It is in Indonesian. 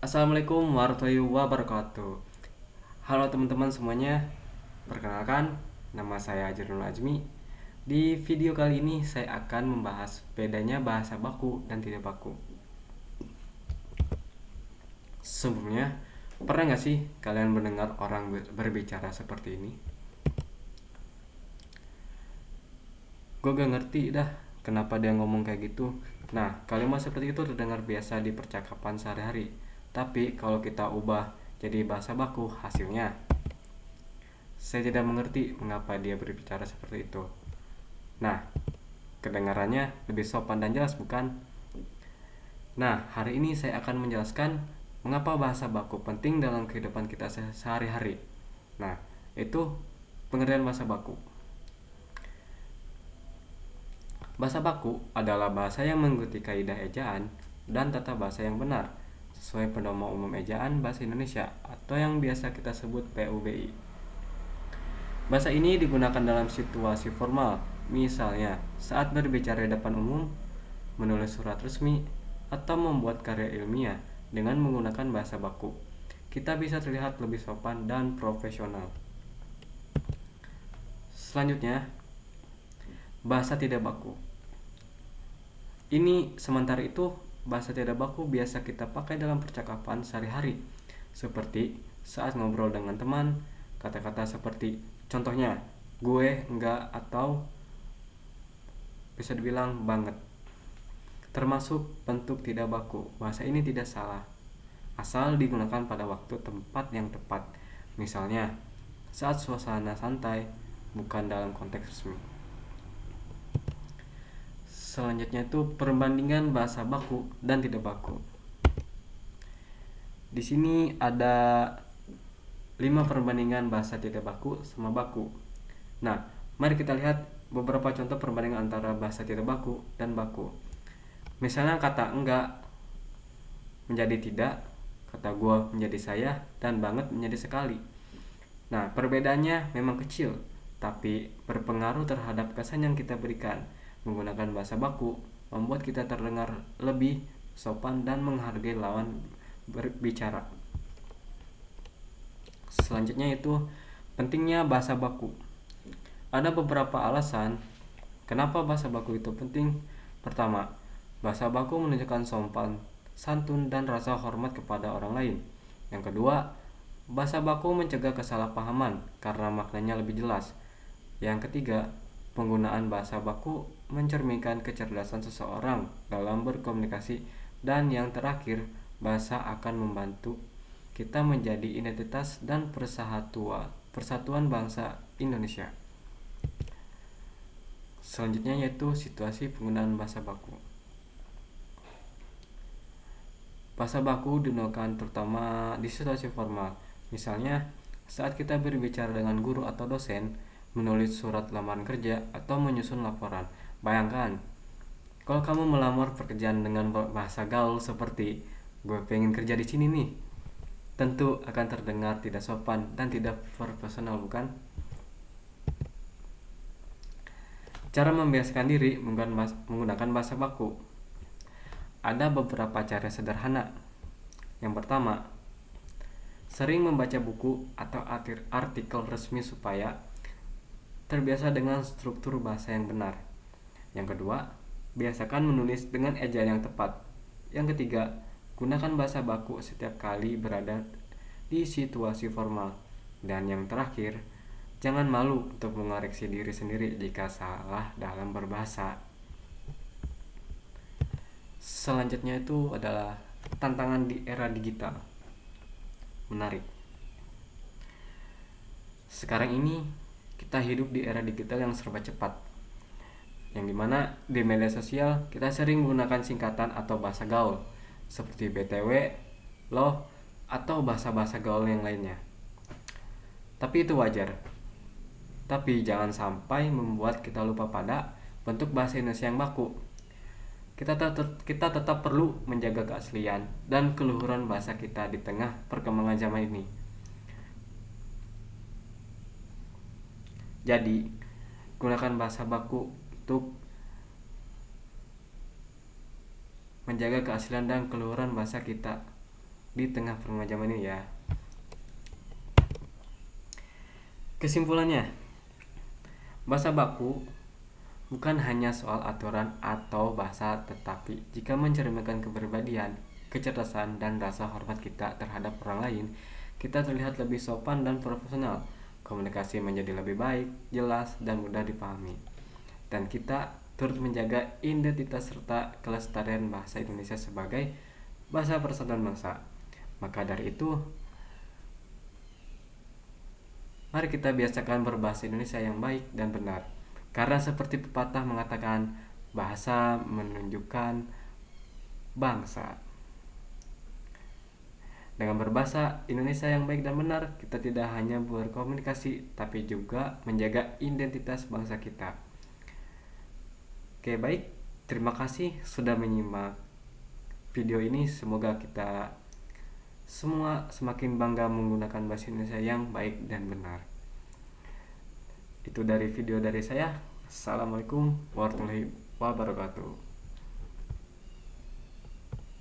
Assalamualaikum warahmatullahi wabarakatuh. Halo teman-teman semuanya. Perkenalkan, nama saya Ajrul Ajmi. Di video kali ini saya akan membahas bedanya bahasa baku dan tidak baku. Sebelumnya, pernah nggak sih kalian mendengar orang berbicara seperti ini? Gue gak ngerti dah kenapa dia ngomong kayak gitu. Nah, kalimat seperti itu terdengar biasa di percakapan sehari-hari. Tapi kalau kita ubah jadi bahasa baku, hasilnya saya tidak mengerti mengapa dia berbicara seperti itu. Nah, kedengarannya lebih sopan dan jelas, bukan? Nah, hari ini saya akan menjelaskan mengapa bahasa baku penting dalam kehidupan kita sehari-hari. Nah, itu pengertian bahasa baku. Bahasa baku adalah bahasa yang mengikuti kaidah ejaan dan tata bahasa yang benar sesuai pedoman umum ejaan bahasa Indonesia atau yang biasa kita sebut PUBI. Bahasa ini digunakan dalam situasi formal, misalnya saat berbicara di depan umum, menulis surat resmi, atau membuat karya ilmiah dengan menggunakan bahasa baku. Kita bisa terlihat lebih sopan dan profesional. Selanjutnya, bahasa tidak baku. Ini sementara itu, bahasa tidak baku biasa kita pakai dalam percakapan sehari-hari, seperti saat ngobrol dengan teman, kata-kata seperti contohnya gue, enggak, atau bisa dibilang banget. Termasuk bentuk tidak baku. Bahasa ini tidak salah, asal digunakan pada waktu tempat yang tepat. Misalnya, saat suasana santai, bukan dalam konteks resmi. Selanjutnya itu perbandingan bahasa baku dan tidak baku. Di sini ada 5 perbandingan bahasa tidak baku sama baku. Nah, mari kita lihat beberapa contoh perbandingan antara bahasa tidak baku dan baku. Misalnya kata enggak menjadi tidak, kata gua menjadi saya, dan banget menjadi sekali. Nah, perbedaannya memang kecil, tapi berpengaruh terhadap kesan yang kita berikan. Menggunakan bahasa baku membuat kita terdengar lebih sopan dan menghargai lawan berbicara. Selanjutnya itu pentingnya bahasa baku. Ada beberapa alasan kenapa bahasa baku itu penting. Pertama, bahasa baku menunjukkan sopan, santun, dan rasa hormat kepada orang lain. Yang kedua, bahasa baku mencegah kesalahpahaman karena maknanya lebih jelas. Yang ketiga, penggunaan bahasa baku mencerminkan kecerdasan seseorang dalam berkomunikasi. Dan yang terakhir, bahasa akan membantu kita menjadi identitas dan persatuan bangsa Indonesia. Selanjutnya yaitu situasi penggunaan bahasa baku. Bahasa baku digunakan terutama di situasi formal. Misalnya, saat kita berbicara dengan guru atau dosen, menulis surat lamaran kerja, atau menyusun laporan. Bayangkan, kalau kamu melamar pekerjaan dengan bahasa gaul seperti gue pengen kerja di sini nih, tentu akan terdengar tidak sopan dan tidak profesional, bukan? Cara membiasakan diri menggunakan bahasa baku. Ada beberapa cara sederhana. Yang pertama, sering membaca buku atau artikel resmi supaya terbiasa dengan struktur bahasa yang benar. Yang kedua, biasakan menulis dengan ejaan yang tepat. Yang ketiga, gunakan bahasa baku setiap kali berada di situasi formal. Dan yang terakhir, jangan malu untuk mengoreksi diri sendiri jika salah dalam berbahasa. Selanjutnya itu adalah tantangan di era digital. Menarik. Sekarang ini kita hidup di era digital yang serba cepat, yang dimana di media sosial kita sering menggunakan singkatan atau bahasa gaul seperti BTW, loh, atau bahasa-bahasa gaul yang lainnya. Tapi itu wajar. Tapi jangan sampai membuat kita lupa pada bentuk bahasa Indonesia yang baku. Kita tetap perlu menjaga keaslian dan keluhuran bahasa kita di tengah perkembangan zaman ini. Jadi, gunakan bahasa baku untuk menjaga keaslian dan keluhuran bahasa kita. di tengah perkembangan ini ya. Kesimpulannya, bahasa baku bukan hanya soal aturan atau bahasa, tetapi jika mencerminkan kepribadian, kecerdasan, dan rasa hormat kita terhadap orang lain, kita terlihat lebih sopan dan profesional. Komunikasi menjadi lebih baik, jelas, dan mudah dipahami. Dan kita turut menjaga identitas serta kelestarian bahasa Indonesia sebagai bahasa persatuan bangsa. Maka dari itu, mari kita biasakan berbahasa Indonesia yang baik dan benar. Karena seperti pepatah mengatakan, bahasa menunjukkan bangsa. Dengan berbahasa Indonesia yang baik dan benar, kita tidak hanya berkomunikasi, tapi juga menjaga identitas bangsa kita. Oke, baik. Terima kasih sudah menyimak video ini. Semoga kita semua semakin bangga menggunakan bahasa Indonesia yang baik dan benar. Itu dari video dari saya. Assalamualaikum warahmatullahi wabarakatuh.